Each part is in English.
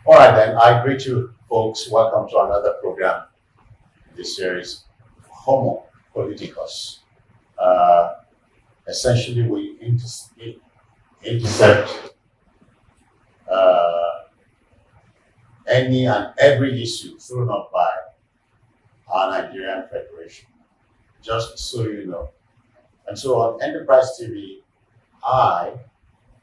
All right, then. I greet you, folks. Welcome to another program in this series, Homo Politicus. Essentially, we intercept any and every issue thrown up by our Nigerian Federation, just so you know. And so on Enterprise TV, I,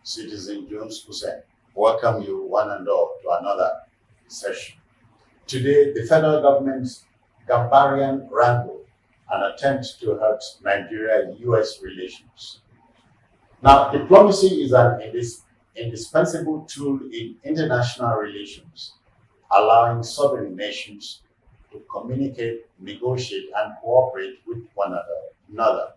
Citizen Jones Hussein, welcome you one and all to another session. Today, the federal government's Gambarian wrangle, an attempt to hurt Nigeria-US relations. Now, diplomacy is an indispensable tool in international relations, allowing sovereign nations to communicate, negotiate, and cooperate with one another.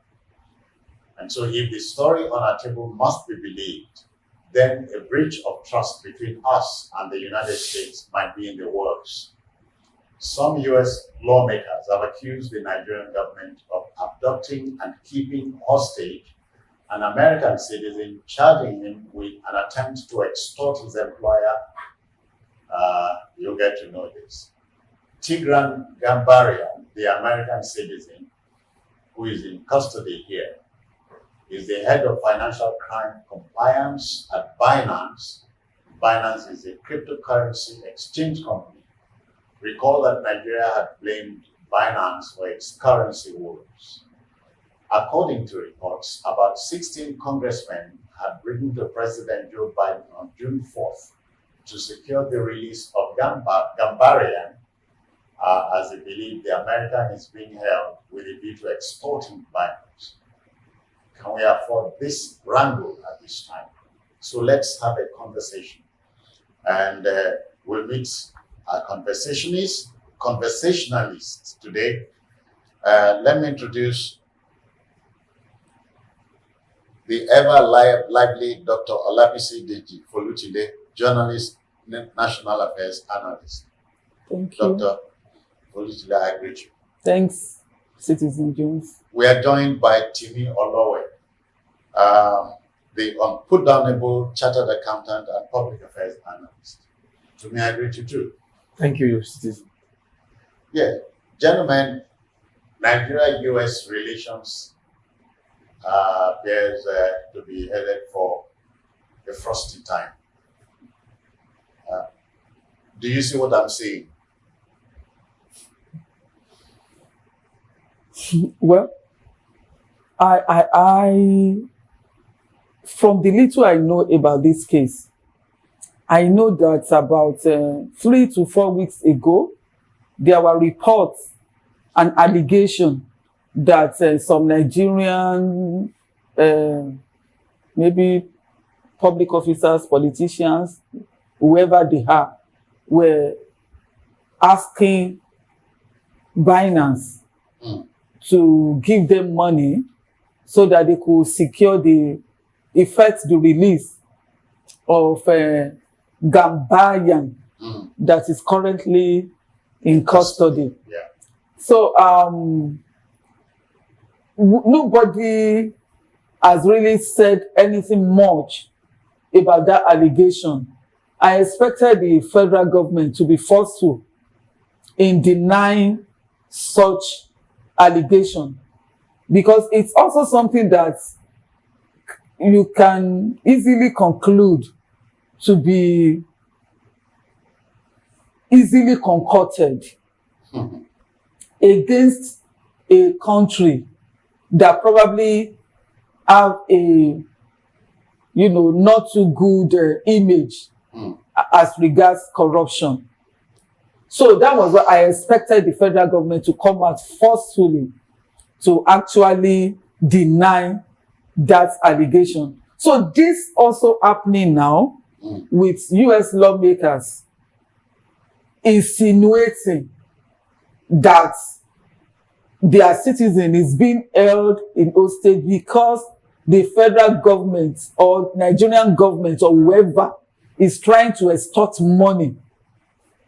And so if the story on our table must be believed, then a breach of trust between us and the United States might be in the works. Some US lawmakers have accused the Nigerian government of abducting and keeping hostage an American citizen, charging him with an attempt to extort his employer. You'll get to know this. Tigran Gambarian, the American citizen who is in custody here, is the head of financial crime compliance at Binance. Binance is a cryptocurrency exchange company. Recall that Nigeria had blamed Binance for its currency woes. According to reports, about 16 congressmen had written to President Joe Biden on June 4th to secure the release of Gambarian, as they believe the American is being held with a view to extorting Binance. Can we afford this wrangle at this time? So let's have a conversation. And we'll meet our conversationalists today. Let me introduce the ever lively Dr. Olabisi Deji Folutile, journalist, national affairs analyst. Thank you. Dr. Folutile, I greet you. Thanks, Citizen Jones. We are joined by Timi Olowe, the unputdownable chartered accountant and public affairs analyst. Timi, I greet you too. Thank you, Citizen. Yeah, gentlemen, Nigeria-US relations appears to be headed for a frosty time. Do you see what I'm saying? Well, I from the little I know about this case, I know that about 3 to 4 weeks ago, there were reports and allegations that some Nigerian, maybe public officers, politicians, whoever they are, were asking Binance to give them money so that they could secure the release of Gambarian that is currently in custody. Yeah. So nobody has really said anything much about that allegation. I expected the federal government to be forceful in denying such allegation, because it's also something that you can easily conclude to be easily concocted against a country that probably have a not too good image as regards corruption. So that was what I expected the federal government to come out forcefully to actually deny that allegation. So this also happening now with US lawmakers insinuating that their citizen is being held in hostage because the federal government or Nigerian government or whoever is trying to extort money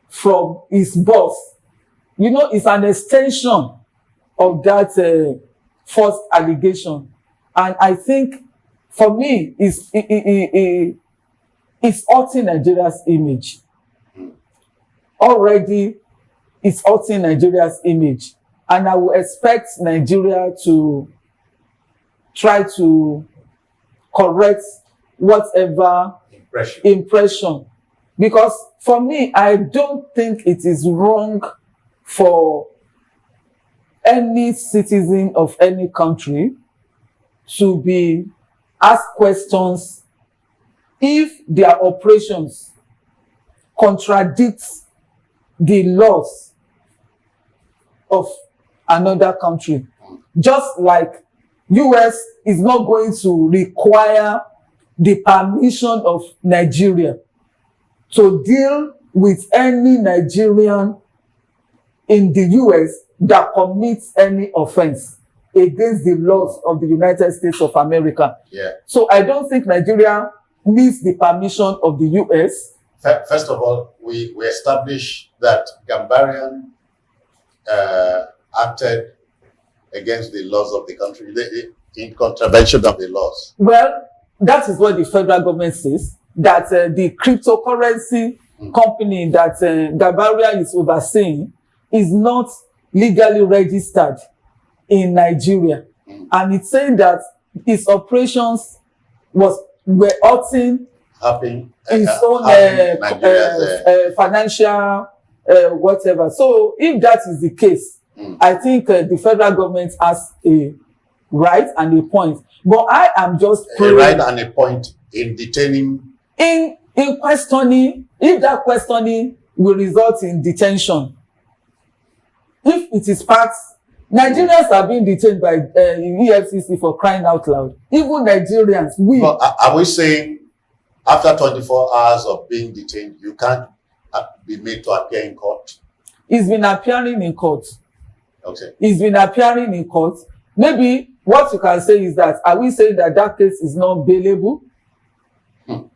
from his boss. You know, it's an extension of that first allegation. And I think, for me, it's hurting Nigeria's image. already is hurting Nigeria's image. And I will expect Nigeria to try to correct whatever impression. Because for me, I don't think it is wrong for any citizen of any country to be asked questions if their operations contradict the laws of another country. Just like US is not going to require the permission of Nigeria to deal with any Nigerian in the US that commits any offense against the laws of the United States of America. Yeah. So I don't think Nigeria needs the permission of the US. First of all, we established that Gambarian acted against the laws of the country, in contravention of the laws. Well, that is what the federal government says, that the cryptocurrency company that Gambarian is overseeing is not legally registered in Nigeria. And it's saying that its operations were hurting its own financial whatever. So if that is the case, I think the federal government has a right and a point. But I am just a right and a point in detaining, in questioning, if that questioning will result in detention. If it is facts, Nigerians are being detained by EFCC for crying out loud. Even Nigerians, But are we saying after 24 hours of being detained, you can't be made to appear in court? He's been appearing in court. Okay. He's been appearing in court. Maybe what you can say is that, are we saying that that case is not bailable?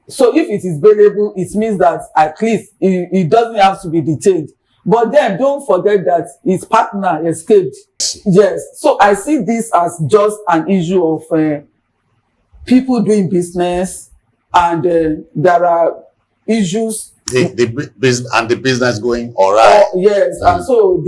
So if it is bailable, it means that at least he doesn't have to be detained. But then don't forget that his partner escaped. Yes. So I see this as just an issue of people doing business, and there are issues. The business going all right. Yes. And so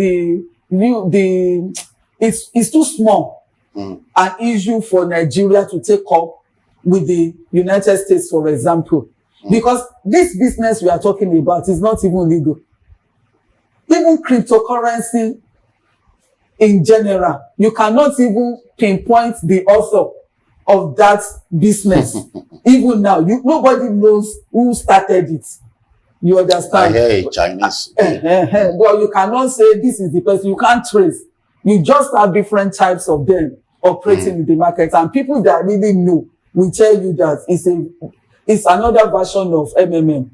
it's too small an issue for Nigeria to take up with the United States, for example. Because this business we are talking about is not even legal. Even cryptocurrency in general, you cannot even pinpoint the author of that business. Even now, nobody knows who started it. You understand? I hear Chinese. Well, you cannot say this is the person. You can't trace. You just have different types of them operating in the market. And people that really know will tell you that it's another version of MMM.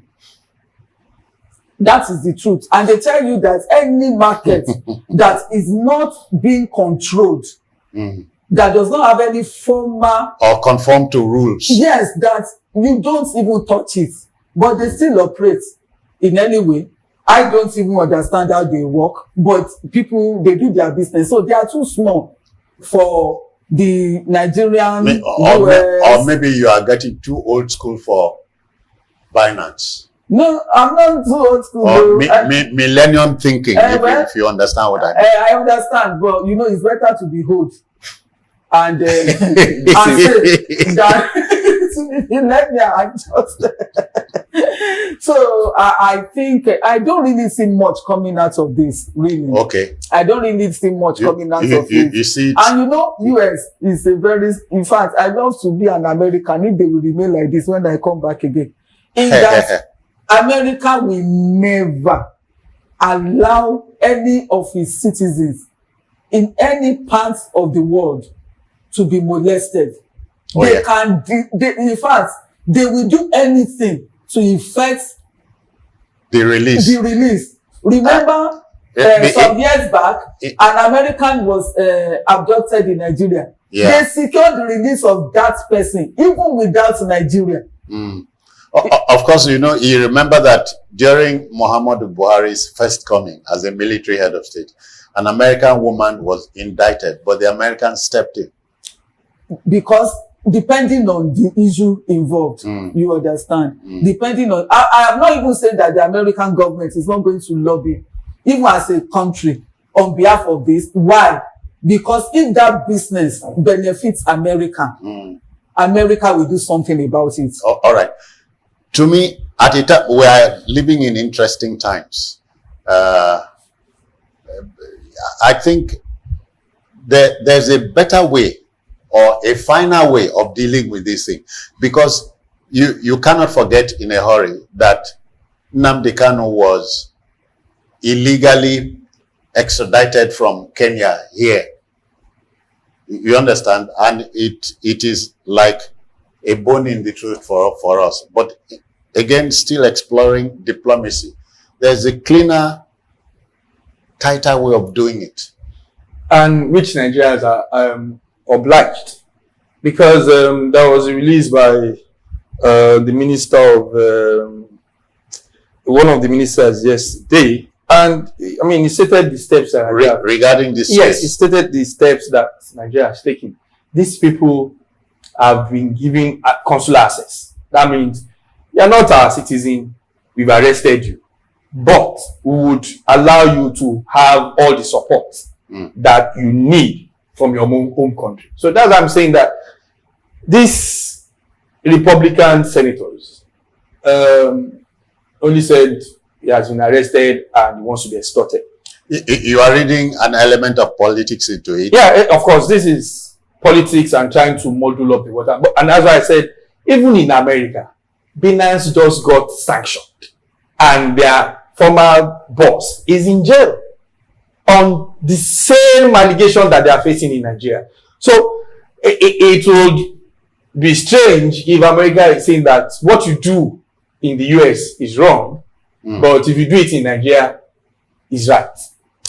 That is the truth. And they tell you that any market that is not being controlled, that does not have any formal or conform to rules. Yes, that you don't even touch it, but they still operate in any way. I don't even understand how they work, but people, they do their business. So they are too small for the Nigerian or maybe you are getting too old school for Binance. No, I'm not too old school. Or millennium thinking, if you understand what I mean. I understand, but you know, it's better to be old and say that let me adjust. So I think I don't really see much coming out of this, really. Okay. I don't really see much coming out of this. You see it. And you know, US is a very, in fact, I love to be an American if they will remain like this when I come back again. In that America will never allow any of its citizens in any part of the world to be molested. In fact, they will do anything to effect the release. Remember, some years back, an American was abducted in Nigeria. Yeah. They secured the release of that person, even without Nigeria. Of course, you know, you remember that during Muhammadu Buhari's first coming as a military head of state, an American woman was indicted, but the Americans stepped in. Because depending on the issue involved, you understand? Depending on, I have not even said that the American government is not going to lobby, even as a country, on behalf of this. Why? Because if that business benefits America, America will do something about it. Oh, all right. To me, at a time, we are living in interesting times. I think there's a better way or a finer way of dealing with this thing, because you cannot forget in a hurry that Nnamdi Kanu was illegally extradited from Kenya here. You understand? And it is like a bone in the truth for us. But again, still exploring diplomacy. There's a cleaner, tighter way of doing it. And which Nigerians are obliged. Because that was released by the minister of, one of the ministers yesterday. And I mean, he stated the steps that regarding this yes, case. he stated the steps that Nigeria has taken. These people have been given consular access. That means you are not our citizen. We've arrested you, but we would allow you to have all the support that you need from your home country. So that's why I'm saying that these Republican senators only said he has been arrested and he wants to be extorted. You are reading an element of politics into it. Yeah, of course, this is politics and trying to model up the water. But, and that's why I said, even in America, Binance just got sanctioned and their former boss is in jail on the same allegation that they are facing in Nigeria. So it would be strange if America is saying that what you do in the US is wrong, but if you do it in Nigeria, is right.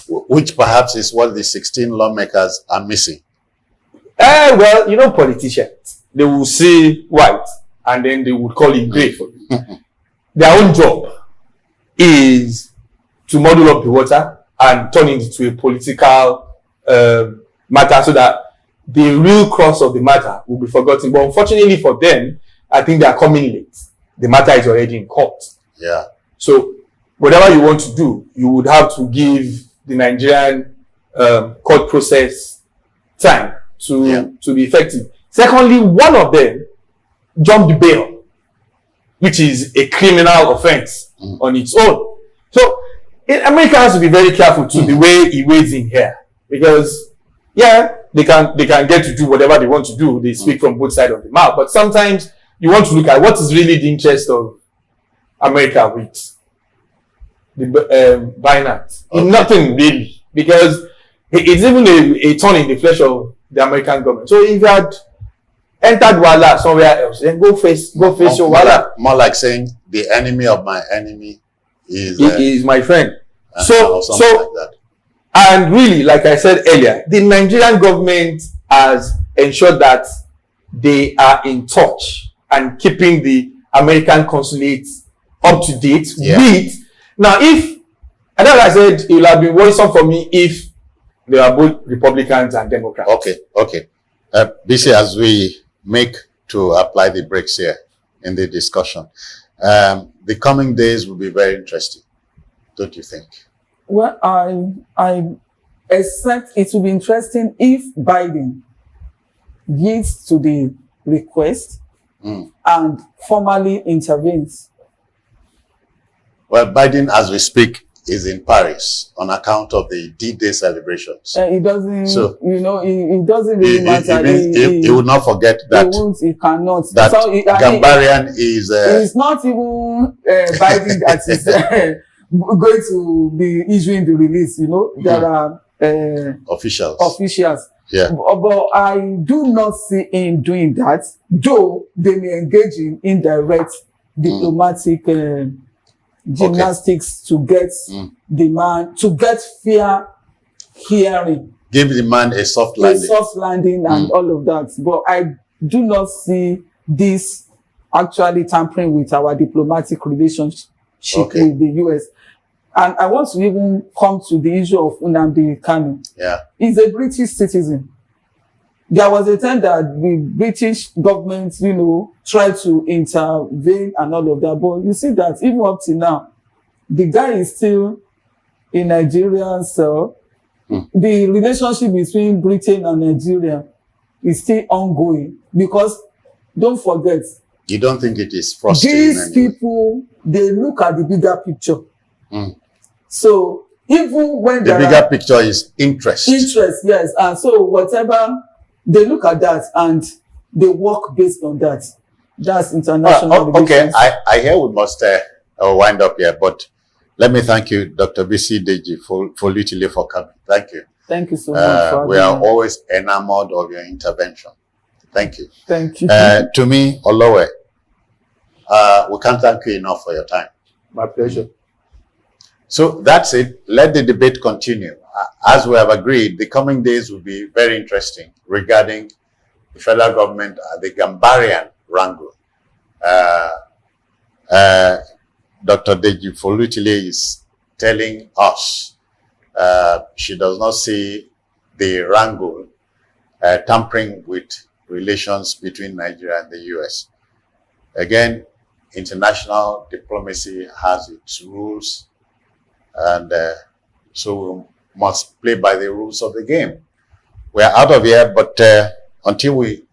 Which perhaps is what the 16 lawmakers are missing. Well, you know, politicians, they will say white and then they would call it gray for you. Their own job is to model up the water and turn it into a political matter so that the real crux of the matter will be forgotten. But unfortunately for them, I think they are coming late. The matter is already in court. Yeah. So whatever you want to do, you would have to give the Nigerian court process time to be effective. Secondly, one of them jumped bail, which is a criminal offense on its own. So America has to be very careful to the way he wades in here, because they can get to do whatever they want to do. They speak from both sides of the mouth, but sometimes you want to look at what is really the interest of America with the Binance. Okay. Nothing really, because it's even a thorn in the flesh of the American government. So if you had entered Wala somewhere else, then go face your Wala. More like saying the enemy of my enemy is my friend. So like that. And really, like I said earlier, the Nigerian government has ensured that they are in touch and keeping the American consulate up to date with. Now, and like I said, it will have been worrisome for me if they are both Republicans and Democrats. Okay. BC, as we make to apply the brakes here in the discussion, the coming days will be very interesting, don't you think? Well, I expect it will be interesting if Biden yields to the request and formally intervenes. Well, Biden, as we speak, is in Paris on account of the D-Day celebrations. It doesn't, so, it doesn't really matter. He will not forget that. He cannot. That so, Gambarian is... it's not even Biden that is going to be issuing the release. There are officials. Yeah. But I do not see him doing that, though they may engage in indirect diplomatic gymnastics to get the man, to get fair hearing. Give the man a soft landing. A soft landing and all of that. But I do not see this actually tampering with our diplomatic relationship with the US. And I want to even come to the issue of Nnamdi Kanu. Yeah. He's a British citizen. there was a time that the British government, you know, tried to intervene and all of that. But you see that even up to now, the guy is still in Nigeria. So the relationship between Britain and Nigeria is still ongoing, because don't forget, you don't think it is frustrating? These people, they look at the bigger picture. So even when the bigger picture is interest. Interest, yes. And so whatever, they look at that and they work based on that. That's international relations. Okay, I hear we must wind up here, but let me thank you, Dr. B.C. Deji, for literally for coming. Thank you. Thank you so much. We are always enamored of your intervention. Thank you. Thank you. To me, Olowe, we can't thank you enough for your time. My pleasure. So that's it. Let the debate continue. As we have agreed, the coming days will be very interesting regarding the federal government, the Gambarian wrangle. Dr. Deji Folutile is telling us she does not see the wrangle tampering with relations between Nigeria and the US. Again, international diplomacy has its rules, and so we must play by the rules of the game. We are out of here, but until we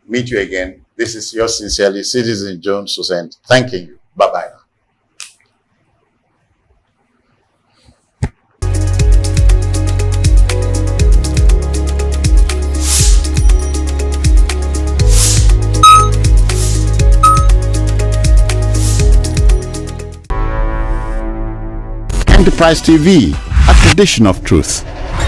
meet you again, this is yours sincerely, Citizen Jones Hussein, thanking you. Bye-bye now. Enterprise TV, a tradition of truth.